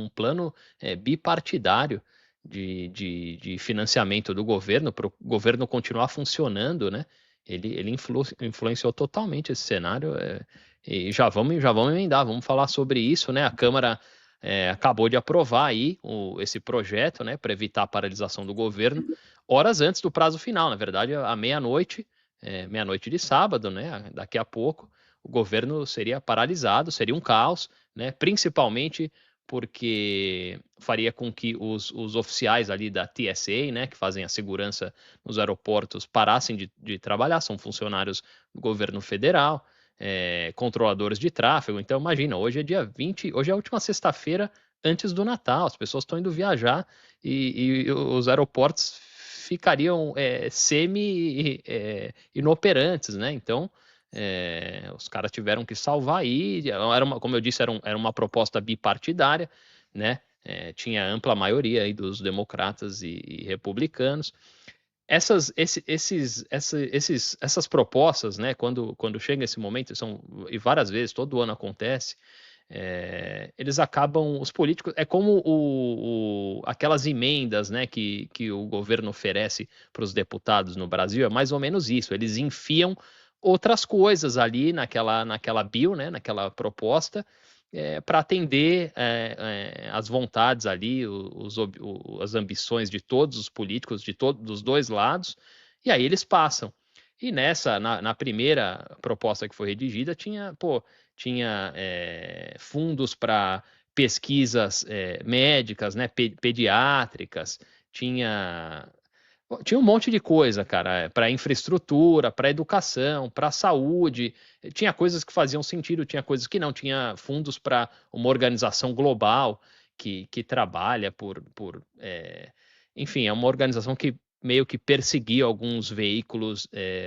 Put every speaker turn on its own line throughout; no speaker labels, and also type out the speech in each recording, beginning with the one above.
um plano bipartidário de financiamento do governo, para o governo continuar funcionando, né? Ele influenciou totalmente esse cenário. E já vamos emendar, vamos falar sobre isso, né? A Câmara acabou de aprovar aí esse projeto, né, para evitar a paralisação do governo, horas antes do prazo final, na verdade, à meia-noite, meia-noite de sábado, né? Daqui a pouco, o governo seria paralisado, seria um caos, né? Principalmente porque faria com que os oficiais ali da TSA, né, que fazem a segurança nos aeroportos, parassem de trabalhar, são funcionários do governo federal, controladores de tráfego. Então, imagina, hoje é dia 20, hoje é a última sexta-feira antes do Natal, as pessoas estão indo viajar e os aeroportos ficariam inoperantes, né? Então, os caras tiveram que salvar aí. Como eu disse, era uma proposta bipartidária, né? Tinha ampla maioria aí dos democratas e republicanos. Essas propostas, né? Quando chega esse momento, e várias vezes, todo ano acontece, eles acabam, os políticos, é como aquelas emendas, né, que o governo oferece para os deputados no Brasil, é mais ou menos isso, eles enfiam outras coisas ali naquela bill, né, naquela proposta, para atender as vontades ali, as ambições de todos os políticos, dos dois lados, e aí eles passam. E na primeira proposta que foi redigida, tinha fundos para pesquisas médicas, né, pediátricas, tinha tinha um monte de coisa, cara, para infraestrutura, para educação, para saúde. Tinha coisas que faziam sentido, tinha coisas que não. Tinha fundos para uma organização global que trabalha enfim, é uma organização que meio que perseguia alguns veículos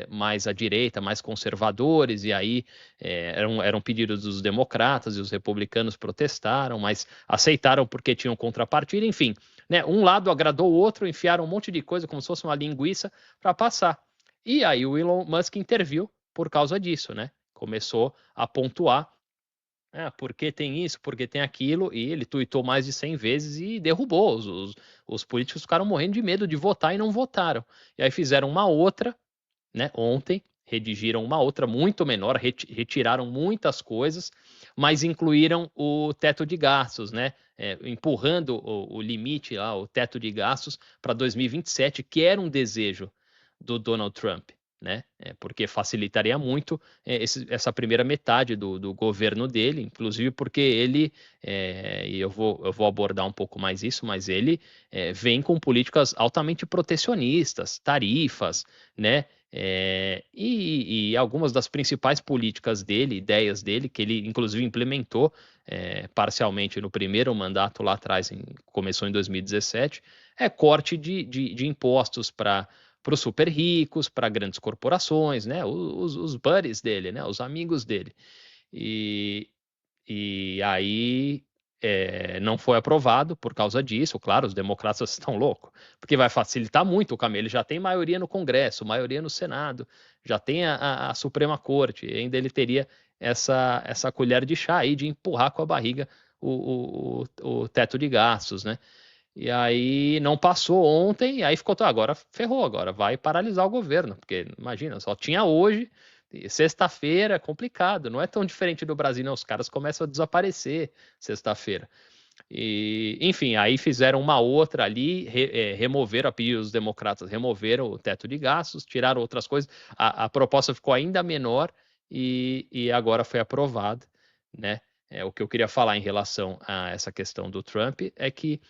mais à direita, mais conservadores, e aí eram pedidos dos democratas e os republicanos protestaram, mas aceitaram porque tinham contrapartida, enfim, né? Um lado agradou o outro, enfiaram um monte de coisa como se fosse uma linguiça para passar. E aí o Elon Musk interviu por causa disso, né? Começou a pontuar por que tem isso, por que tem aquilo, e ele tuitou mais de 100 vezes e derrubou. Os políticos ficaram morrendo de medo de votar e não votaram. E aí fizeram uma outra, né, ontem, redigiram uma outra muito menor, retiraram muitas coisas, mas incluíram o teto de gastos, né, empurrando o limite, lá, o teto de gastos para 2027, que era um desejo do Donald Trump, né, porque facilitaria muito essa primeira metade do governo dele, inclusive porque ele, e eu vou abordar um pouco mais isso, mas ele vem com políticas altamente protecionistas, tarifas, né, e algumas das principais políticas dele, ideias dele, que ele inclusive implementou parcialmente no primeiro mandato lá atrás, começou em 2017, corte de impostos para os super ricos, para grandes corporações, né, os buddies dele, né, os amigos dele. E, e aí não foi aprovado por causa disso. Claro, os democratas estão loucos, porque vai facilitar muito o caminho. Ele já tem maioria no Congresso, maioria no Senado, já tem a Suprema Corte, e ainda ele teria essa colher de chá aí de empurrar com a barriga o teto de gastos, né? E aí não passou ontem, e aí ficou, agora ferrou, agora vai paralisar o governo, porque imagina, só tinha hoje, sexta-feira, é complicado, não é tão diferente do Brasil, não, os caras começam a desaparecer sexta-feira. E, enfim, aí fizeram uma outra ali, removeram, a pedido dos democratas, removeram o teto de gastos, tiraram outras coisas, a proposta ficou ainda menor e agora foi aprovada, né? O que eu queria falar em relação a essa questão do Trump é que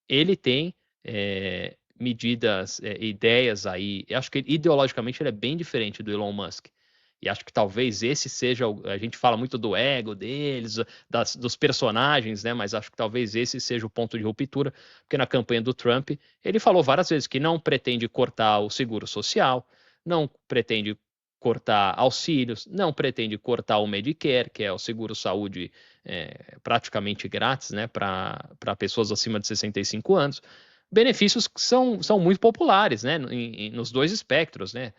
ele tem medidas, ideias aí. Eu acho que ideologicamente ele é bem diferente do Elon Musk. E acho que talvez esse seja. A gente fala muito do ego deles, dos personagens, né? Mas acho que talvez esse seja o ponto de ruptura, porque na campanha do Trump ele falou várias vezes que não pretende cortar o seguro social, não pretende cortar auxílios, não pretende cortar o Medicare, que é o seguro-saúde praticamente grátis, né, para pessoas acima de 65 anos, benefícios que são muito populares, né, nos dois espectros, né?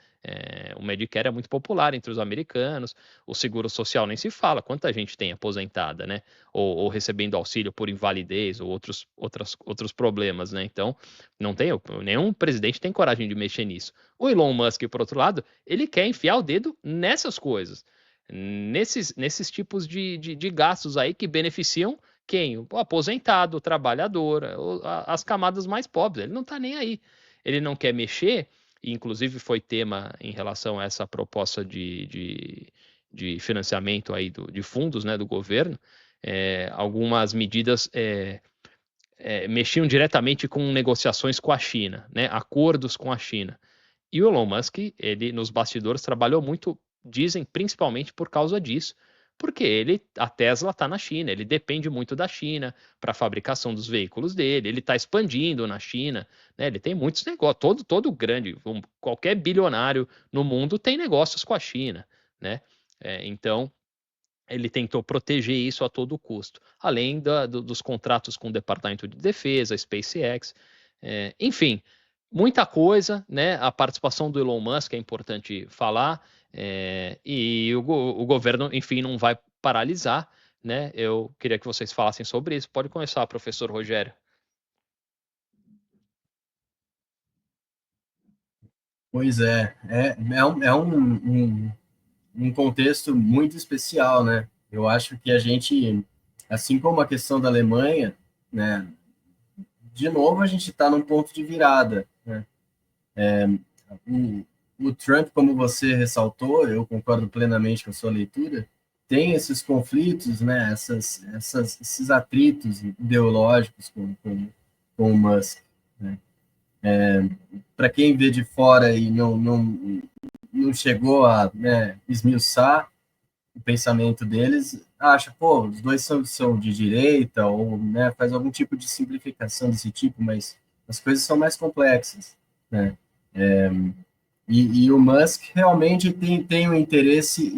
O Medicare é muito popular entre os americanos, o seguro social nem se fala, quanta gente tem aposentada, né? Ou recebendo auxílio por invalidez ou outros problemas, né? Então, não tem, nenhum presidente tem coragem de mexer nisso. O Elon Musk, por outro lado, ele quer enfiar o dedo nessas coisas, nesses tipos de gastos aí que beneficiam quem? O aposentado, o trabalhador, as camadas mais pobres. Ele não está nem aí. Ele não quer mexer, e inclusive foi tema em relação a essa proposta de financiamento aí de fundos, né, do governo. Algumas medidas mexiam diretamente com negociações com a China, né, acordos com a China. E o Elon Musk, ele nos bastidores trabalhou muito, dizem principalmente por causa disso, porque a Tesla está na China, ele depende muito da China para a fabricação dos veículos dele, ele está expandindo na China, né? Ele tem muitos negócios, todo grande, qualquer bilionário no mundo tem negócios com a China, né? Então ele tentou proteger isso a todo custo, além dos contratos com o Departamento de Defesa, SpaceX, enfim, muita coisa, né? A participação do Elon Musk é importante falar, e o governo, enfim, não vai paralisar, né? Eu queria que vocês falassem sobre isso. Pode começar, professor Rogério.
Pois um contexto muito especial, né? Eu acho que a gente, assim como a questão da Alemanha, né? De novo, a gente está num ponto de virada, né? O, o Trump, como você ressaltou, eu concordo plenamente com a sua leitura, tem esses conflitos, né? Esses atritos ideológicos com o Musk, né? Para quem vê de fora e não chegou a, né, esmiuçar o pensamento deles, acha, pô, os dois são de direita, ou, né, faz algum tipo de simplificação desse tipo, mas as coisas são mais complexas, né? E o Musk realmente tem um interesse,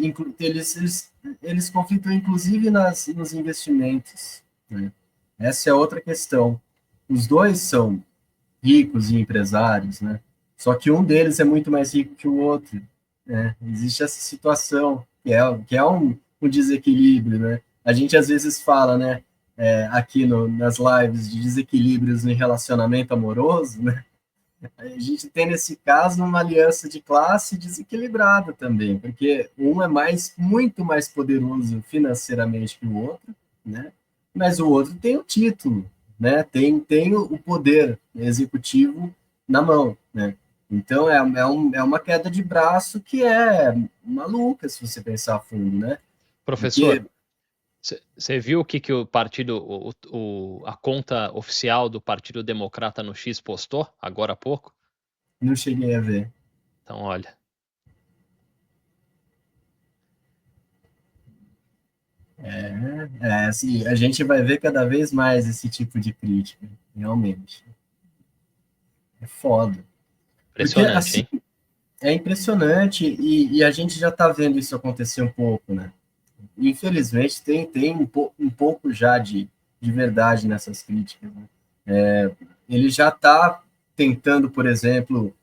eles conflitam inclusive nos investimentos, né? Essa é outra questão. Os dois são ricos e empresários, né? Só que um deles é muito mais rico que o outro, né? Existe essa situação que é um desequilíbrio, né? A gente às vezes fala, né? Aqui nas lives de desequilíbrios em relacionamento amoroso, né? A gente tem nesse caso uma aliança de classe desequilibrada também, porque um é muito mais poderoso financeiramente que o outro, né? Mas o outro tem o título, né? Tem o poder executivo na mão, né? Então é uma queda de braço que é maluca se você pensar a fundo, né? Porque
Professor, você viu o que o partido, a conta oficial do Partido Democrata no X postou agora há pouco?
não cheguei a ver.
Então, olha.
Assim, a gente vai ver cada vez mais esse tipo de crítica, realmente. É foda. Porque,
Impressionante,
assim,
hein?
é impressionante e a gente já está vendo isso acontecer um pouco, né? Infelizmente, tem um pouco já de verdade nessas críticas, né? Ele já está tentando, por exemplo,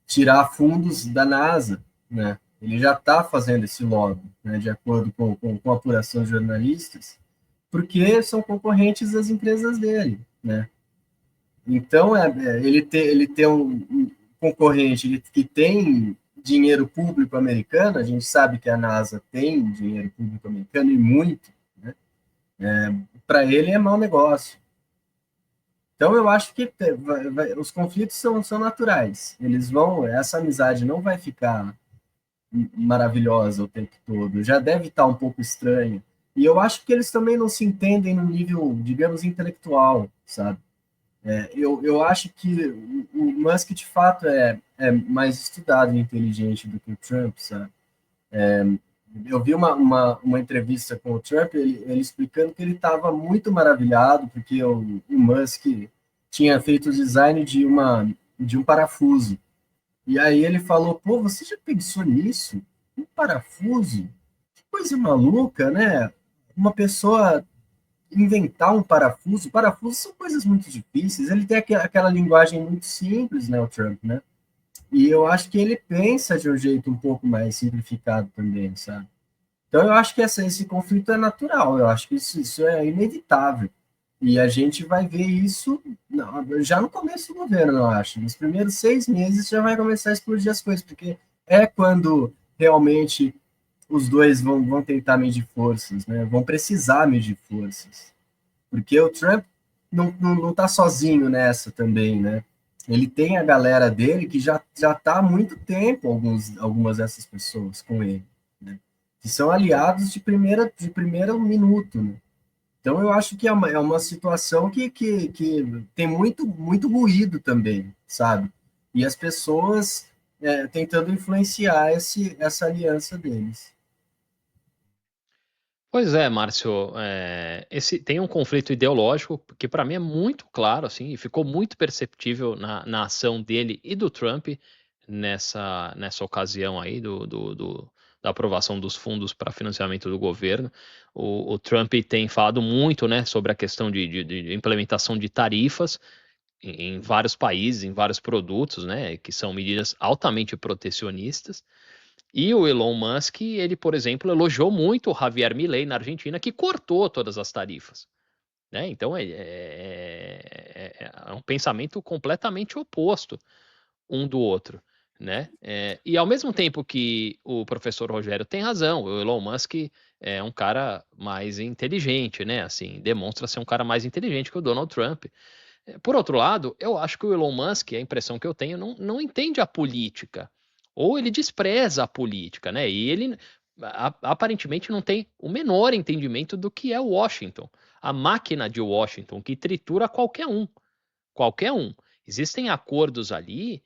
tirar fundos da NASA, né? Ele já está fazendo esse lobby, né? De acordo com a apuração de jornalistas, porque são concorrentes das empresas dele, né? Então, ele ter um concorrente que tem dinheiro público americano, a gente sabe que a NASA tem dinheiro público americano e muito, né? Para ele é mau negócio. Então, eu acho que os conflitos são naturais. Essa amizade não vai ficar maravilhosa o tempo todo, já deve estar um pouco estranha. E eu acho que eles também não se entendem no nível, digamos, intelectual, sabe? Eu acho que o Musk, de fato, é mais estudado e inteligente do que o Trump, sabe? Eu vi uma entrevista com o Trump, ele explicando que ele estava muito maravilhado, porque o Musk tinha feito o design de um parafuso. E aí ele falou, pô, você já pensou nisso? Um parafuso? Que coisa maluca, né? Uma pessoa inventar um parafuso. Parafusos são coisas muito difíceis. Ele tem aquela linguagem muito simples, né, o Trump, né? E eu acho que ele pensa de um jeito um pouco mais simplificado também, sabe? Então eu acho que esse conflito é natural. Eu acho que isso é inevitável. E a gente vai ver isso já no começo do governo, eu acho. Nos primeiros 6 meses já vai começar a explodir as coisas, porque é quando realmente os dois vão tentar medir forças, né? Vão precisar medir forças. Porque o Trump não tá sozinho nessa também, né? Ele tem a galera dele que já tá há muito tempo, algumas dessas pessoas com ele, né? Que são aliados de primeiro minuto, né? Então eu acho que é uma situação que tem muito ruído também, sabe? E as pessoas tentando influenciar essa aliança deles.
Pois é, Márcio, esse tem um conflito ideológico que para mim é muito claro, assim, e ficou muito perceptível na ação dele e do Trump nessa ocasião aí da aprovação dos fundos para financiamento do governo. O Trump tem falado muito, né, sobre a questão de implementação de tarifas em vários países, em vários produtos, né, que são medidas altamente protecionistas. E o Elon Musk, ele, por exemplo, elogiou muito o Javier Milei na Argentina, que cortou todas as tarifas. Né? Então é um pensamento completamente oposto um do outro. Né? E ao mesmo tempo que o professor Rogério tem razão, o Elon Musk é um cara mais inteligente, né? Assim, demonstra ser um cara mais inteligente que o Donald Trump. Por outro lado, eu acho que o Elon Musk, a impressão que eu tenho, não entende a política. Ou ele despreza a política, né? E ele aparentemente não tem o menor entendimento do que é Washington. A máquina de Washington que tritura qualquer um. Qualquer um. Existem acordos ali,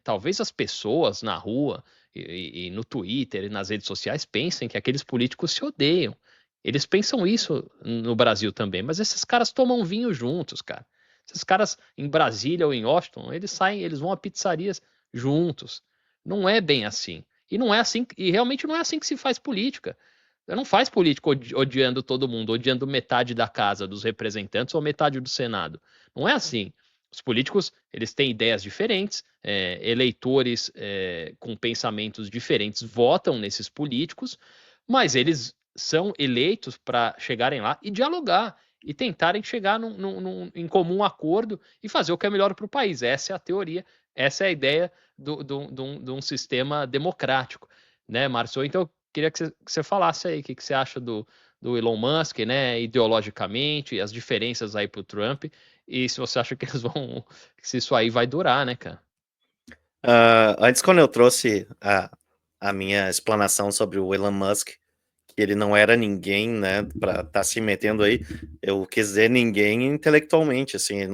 talvez as pessoas na rua e no Twitter e nas redes sociais pensem que aqueles políticos se odeiam. Eles pensam isso no Brasil também, mas esses caras tomam vinho juntos, cara. Esses caras em Brasília ou em Washington, eles saem, eles vão a pizzarias juntos. Não é bem assim. E não é assim, e realmente não é assim que se faz política. Você não faz política odiando todo mundo, odiando metade da casa dos representantes ou metade do Senado. Não é assim. Os políticos, eles têm ideias diferentes, eleitores com pensamentos diferentes votam nesses políticos, mas eles são eleitos para chegarem lá e dialogar e tentarem chegar em comum acordo e fazer o que é melhor para o país. Essa é a teoria, essa é a ideia de um sistema democrático, né, Márcio? Então, eu queria que você falasse aí o que você acha do Elon Musk, né, ideologicamente, as diferenças aí para o Trump, e se você acha que eles vão, se isso aí vai durar, né, cara?
Antes, quando eu trouxe a minha explanação sobre o Elon Musk, que ele não era ninguém, né, para estar se metendo aí, eu quis dizer ninguém intelectualmente, assim, ele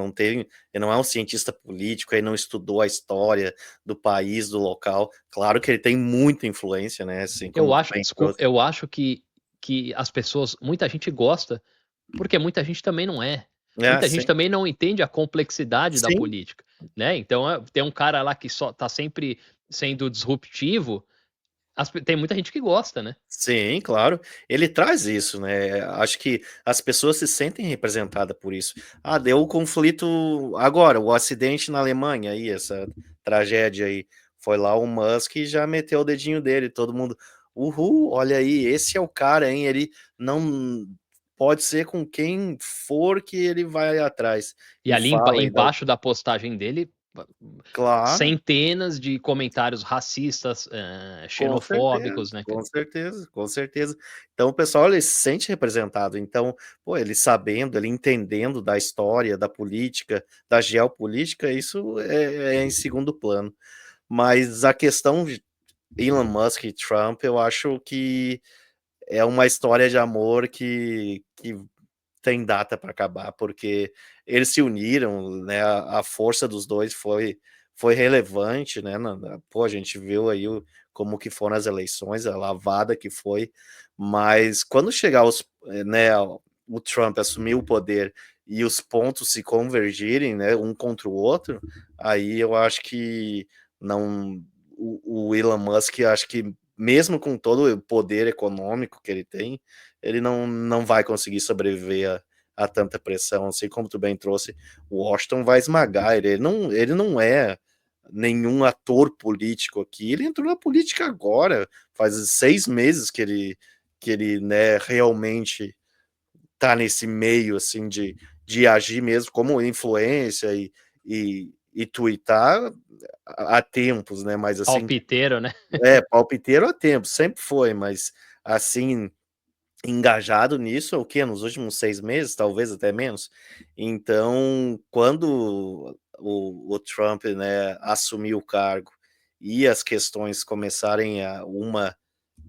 não é um cientista político, ele não estudou a história do país, do local. Claro que ele tem muita influência, né, assim
Eu
como tu
acho,
bem
desculpa,
trouxe.
eu acho que as pessoas, muita gente gosta, porque muita gente também não é.
Ah,
Muita gente
sim.
também não entende a complexidade da
Sim,
política, né? Então, tem um cara lá que só tá sempre sendo disruptivo, tem muita gente que gosta, né?
sim, claro. Ele traz isso, né, acho que as pessoas se sentem representadas por isso. Ah, deu o conflito agora, o acidente na Alemanha aí, essa tragédia aí, foi lá o Musk e já meteu o dedinho dele, todo mundo: "Uhul, olha aí, esse é o cara, hein, ele não pode ser com quem for que ele vai atrás",
E
e
ali
fala e dá o
embaixo da postagem dele,
claro.
centenas de comentários racistas,
Com certeza,
xenofóbicos, né,
com
cara?
certeza, com certeza. Então o pessoal ele se sente representado, então, pô, ele sabendo, ele entendendo da história, da política, da geopolítica, isso é em segundo plano. Mas a questão de Elon Musk e Trump, eu acho que é uma história de amor que tem data para acabar, porque eles se uniram, né, a força dos 2 foi relevante, né, pô, a gente viu aí como que foram as eleições, a lavada que foi, mas quando chegar né, o Trump assumir o poder e os pontos se convergirem, né, um contra o outro, aí eu acho que não o Elon Musk, acho que mesmo com todo o poder econômico que ele tem, ele não vai conseguir sobreviver a tanta pressão, assim como tu bem trouxe, o Washington vai esmagar ele não é nenhum ator político aqui, ele entrou na política agora, faz 6 meses que ele né, realmente tá nesse meio, assim, de agir mesmo como influência e twittar há tempos, né, mas assim,
Palpiteiro, né?
palpiteiro há tempos, sempre foi, mas assim, engajado nisso, o quê? Nos últimos 6 meses, talvez até menos. Então, quando o Trump, né, assumiu o cargo e as questões começarem a uma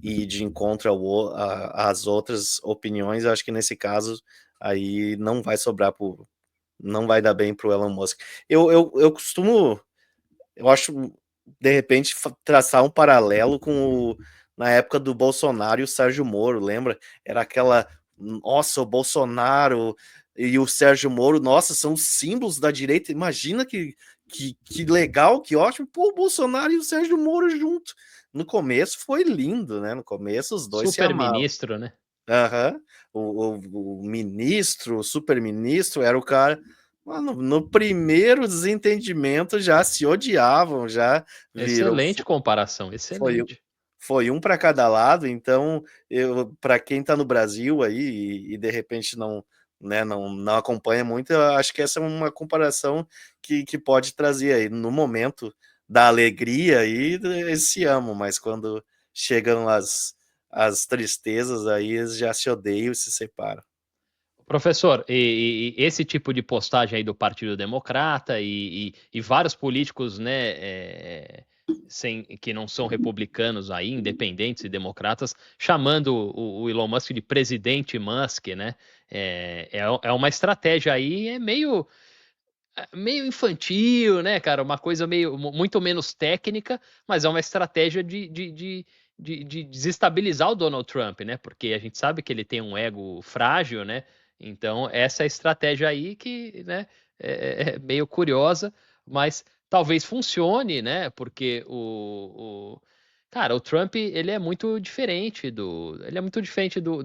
ir de encontro às outras opiniões, eu acho que nesse caso aí não vai dar bem para o Elon Musk. Eu costumo, eu acho, de repente, traçar um paralelo com na época do Bolsonaro e o Sérgio Moro, lembra? Era aquela, nossa, o Bolsonaro e o Sérgio Moro, nossa, são símbolos da direita. Imagina que legal, que ótimo. Pô, o Bolsonaro e o Sérgio Moro junto. No começo foi lindo, né? No começo os dois se
Super
amavam.
ministro, né?
Aham. O ministro, o super-ministro, era o cara. Mano, no primeiro desentendimento já se odiavam, já viram.
Excelente comparação,
Foi,
excelente.
foi um para cada lado, então para quem está no Brasil aí de repente não, né, não acompanha muito, eu acho que essa é uma comparação que pode trazer aí no momento da alegria aí eles se amam, mas quando chegam as tristezas aí eles já se odeiam e se separam.
Professor, e esse tipo de postagem aí do Partido Democrata e vários políticos, né, que não são republicanos aí, independentes e democratas, chamando o Elon Musk de presidente Musk, né? É uma estratégia aí, meio infantil, né, cara? Uma coisa muito menos técnica, mas é uma estratégia de desestabilizar o Donald Trump, né? Porque a gente sabe que ele tem um ego frágil, né? Então, essa estratégia aí que, né, é meio curiosa, mas talvez funcione, né? Porque cara, o Trump, ele é muito diferente do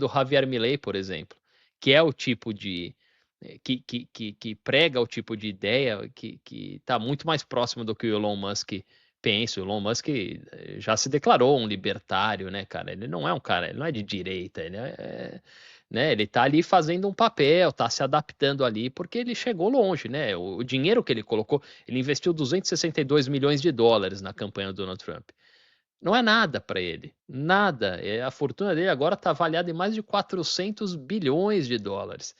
Javier Milei, por exemplo, que é o tipo que prega o tipo de ideia que está muito mais próximo do que o Elon Musk pensa. O Elon Musk já se declarou um libertário, né, cara? Ele não é um cara, ele não é de direita, né, ele tá ali fazendo um papel, tá se adaptando ali, porque ele chegou longe, né? O dinheiro que ele colocou, ele investiu 262 milhões de dólares na campanha do Donald Trump. Não é nada para ele, nada. A fortuna dele agora está avaliada em mais de 400 bilhões de dólares.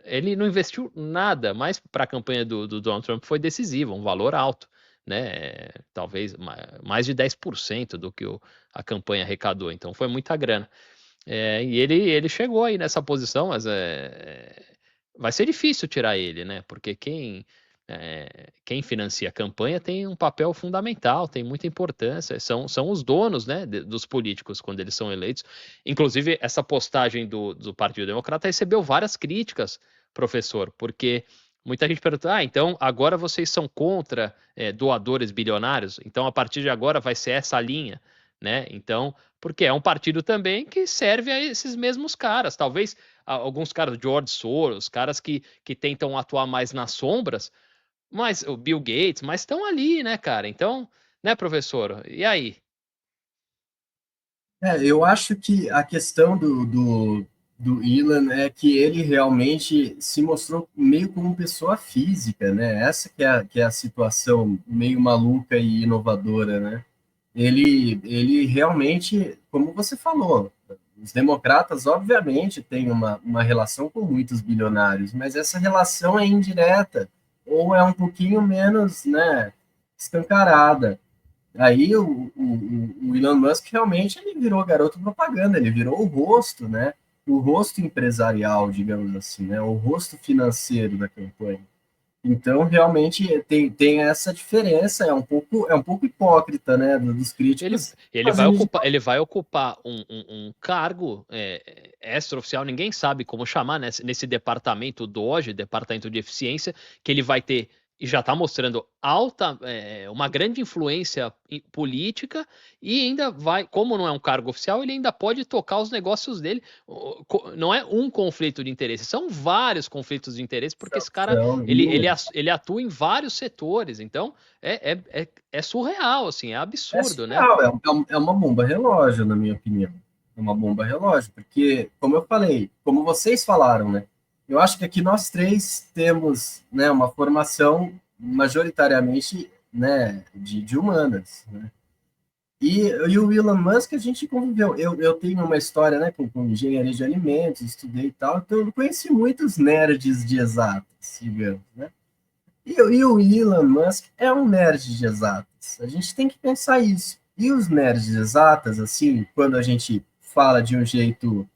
Ele não investiu nada, mas para a campanha do Donald Trump foi decisiva, um valor alto, né? Talvez mais de 10% do que a campanha arrecadou, então foi muita grana. E ele chegou aí nessa posição, mas vai ser difícil tirar ele, né? Porque quem financia a campanha tem um papel fundamental, tem muita importância, são os donos, né, dos políticos quando eles são eleitos. Inclusive, essa postagem do Partido Democrata recebeu várias críticas, professor, porque muita gente pergunta: então agora vocês são contra doadores bilionários? Então a partir de agora vai ser essa linha, né? Então, porque é um partido também que serve a esses mesmos caras, talvez alguns caras, George Soros, caras que tentam atuar mais nas sombras, mas o Bill Gates, mas estão ali, né, cara? Então, né, professor? E aí?
Eu acho que a questão do Elon é que ele realmente se mostrou meio como pessoa física, né? Essa que é a situação meio maluca e inovadora, né? Ele realmente, como você falou, os democratas, obviamente, têm uma relação com muitos bilionários, mas essa relação é indireta, ou é um pouquinho menos, né, escancarada. Aí o Elon Musk realmente ele virou garoto propaganda, ele virou o rosto, né? O rosto empresarial, digamos assim, né? O rosto financeiro da campanha. Então, realmente tem essa diferença, é um pouco hipócrita, né? Dos
Ele,
críticos
ele vai
fazendo de.
ocupar, ele vai ocupar um cargo extraoficial, ninguém sabe como chamar, né, nesse departamento DOGE, Departamento de Eficiência, que ele vai ter e já está mostrando uma grande influência política, e ainda vai, como não é um cargo oficial, ele ainda pode tocar os negócios dele. Não é um conflito de interesse, são vários conflitos de interesse, porque esse cara
Então,
ele atua em vários setores, então é surreal, assim, é absurdo, né?
surreal, é uma bomba relógio, na minha opinião. É uma bomba relógio, porque, como eu falei, como vocês falaram, né? Eu acho que aqui nós três temos, né, uma formação majoritariamente, né, de humanas, né? E o Elon Musk, a gente conviveu. Eu tenho uma história, né, com engenharia de alimentos, estudei e tal, então eu conheci muitos nerds de exatas, digamos, né? E o Elon Musk é um nerd de exatas. A gente tem que pensar isso. E os nerds de exatas, assim, quando a gente fala de um jeito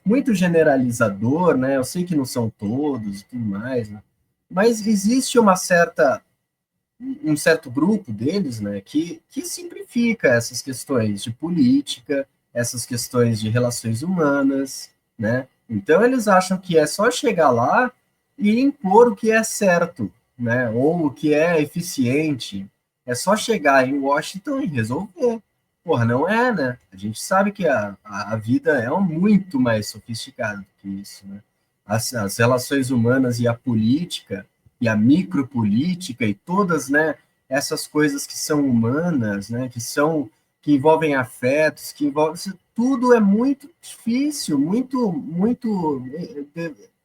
muito generalizador, né? Eu sei que não são todos e tudo mais, né? Mas existe um certo grupo deles, né, que simplifica essas questões de política, essas questões de relações humanas, né? Então eles acham que é só chegar lá e impor o que é certo, né? Ou o que é eficiente. É só chegar em Washington e resolver. Porra, não é, né? A gente sabe que a vida é muito mais sofisticada do que isso, né? As relações humanas e a política e a micropolítica e todas, né, essas coisas que são humanas, né, que envolvem afetos, que envolvem tudo é muito difícil,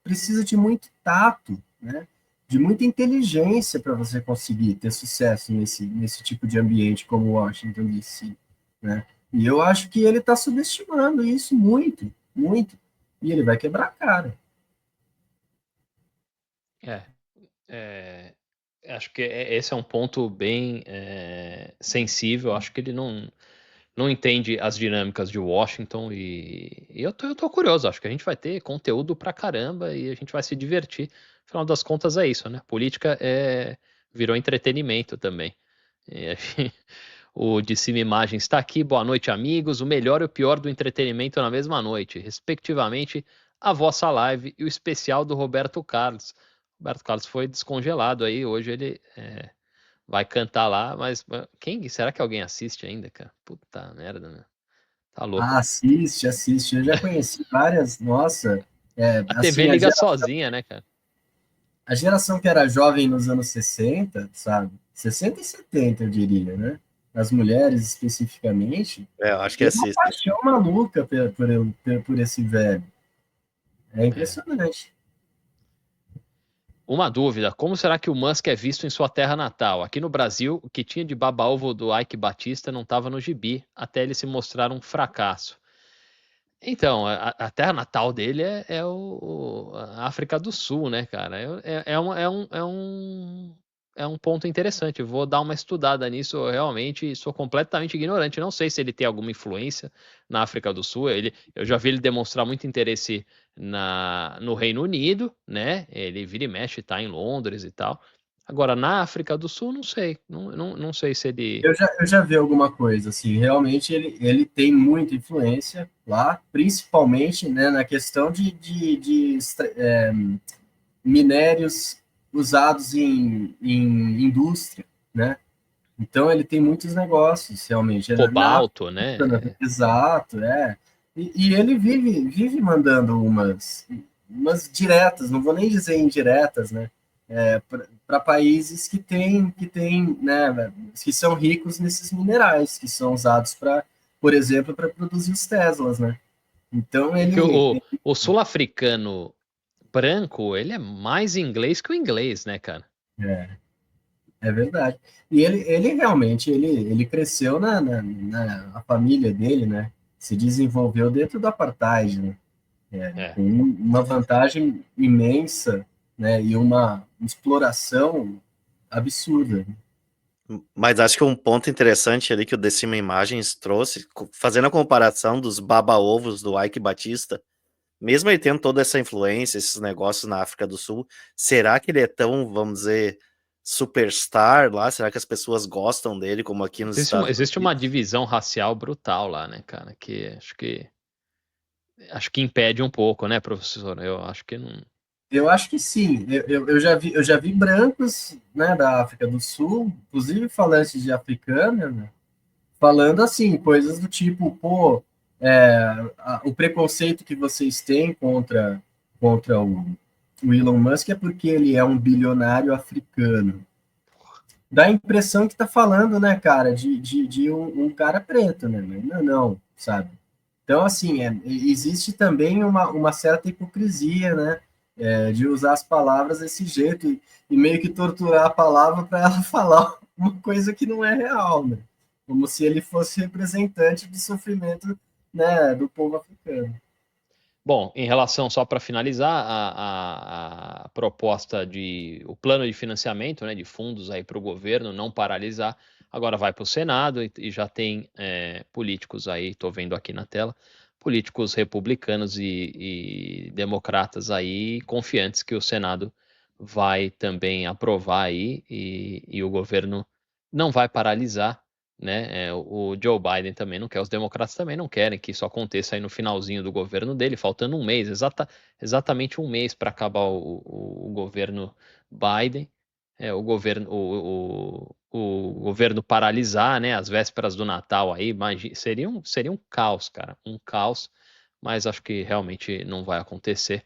precisa de muito tato, né, de muita inteligência para você conseguir ter sucesso nesse tipo de ambiente como Washington DC, né? E eu acho que ele está subestimando isso muito, muito, e ele vai quebrar a cara.
É, acho que esse é um ponto bem sensível. Acho que ele não entende as dinâmicas de Washington, e eu tô curioso. Acho que a gente vai ter conteúdo pra caramba e a gente vai se divertir. Afinal das contas é isso, né? Política virou entretenimento também. E o De Cima Imagem está aqui. Boa noite, amigos. O melhor e o pior do entretenimento na mesma noite, respectivamente, a vossa live e o especial do Roberto Carlos. Roberto Carlos foi descongelado aí. Hoje ele vai cantar lá, mas será que alguém assiste ainda, cara? Puta merda, né? Tá louco.
Ah, assiste. Eu já conheci várias, nossa,
A TV
assim,
liga sozinha, né, cara?
a geração que era jovem nos anos 60, sabe? 60 e 70, eu diria, né? As mulheres especificamente,
Eu acho que
tem uma
assistem.
paixão maluca por esse velho. É
É.
impressionante.
Uma dúvida: como será que o Musk é visto em sua terra natal? Aqui no Brasil, o que tinha de baba-ovo do Ike Batista não estava no gibi, até ele se mostrar um fracasso. Então, a terra natal dele é a África do Sul, né, cara? É um ponto interessante. Eu vou dar uma estudada nisso. Eu realmente sou completamente ignorante. Não sei se ele tem alguma influência na África do Sul. Eu já vi ele demonstrar muito interesse no Reino Unido, né? Ele vira e mexe, tá em Londres e tal. Agora, na África do Sul, não sei. Não sei se ele.
Eu já vi alguma coisa, assim, realmente ele tem muita influência lá, principalmente, né, na questão de minérios usados em indústria, né? Então ele tem muitos negócios, realmente.
Cobalto, né?
Exato, é. E ele vive mandando umas diretas, não vou nem dizer indiretas, né? Para países que tem, né, que são ricos nesses minerais, que são usados por exemplo, para produzir os Teslas, né? Então
É que
ele
o sul-africano branco, ele é mais inglês que o inglês, né, cara?
é, é verdade. E ele realmente ele cresceu a família dele, né? Se desenvolveu dentro do apartheid, né?
É.
Com uma vantagem imensa, né? E uma exploração absurda.
Mas acho que um ponto interessante ali que o Decima Imagens trouxe, fazendo a comparação dos baba-ovos do Ike Batista, mesmo ele tendo toda essa influência, esses negócios na África do Sul, será que ele é tão, vamos dizer, superstar lá? Será que as pessoas gostam dele como aqui nos Estados
Existe uma
Unidos?
divisão racial brutal lá, né, cara? Que acho que impede um pouco, né, professor? Eu acho que não.
Eu acho que sim. Eu já vi brancos, né, da África do Sul, inclusive falantes de africana, né, falando assim, coisas do tipo, pô, o preconceito que vocês têm contra o Elon Musk é porque ele é um bilionário africano. Dá a impressão que tá falando, né, cara, de um cara preto, né? Não, não, sabe? Então, assim, existe também uma certa hipocrisia, né? De usar as palavras desse jeito e meio que torturar a palavra para ela falar uma coisa que não é real, né? Como se ele fosse representante do sofrimento, né, do povo africano.
Bom, em relação, só para finalizar, a proposta o plano de financiamento, né, de fundos aí para o governo não paralisar, agora vai para o Senado e já tem políticos aí, estou vendo aqui na tela, políticos republicanos e democratas aí confiantes que o Senado vai também aprovar aí e o governo não vai paralisar, né? O Joe Biden também não quer, os democratas também não querem que isso aconteça aí no finalzinho do governo dele, faltando um mês, exatamente um mês para acabar o governo Biden, o governo paralisar, né? As vésperas do Natal aí, seria um caos, cara, um caos, mas acho que realmente não vai acontecer.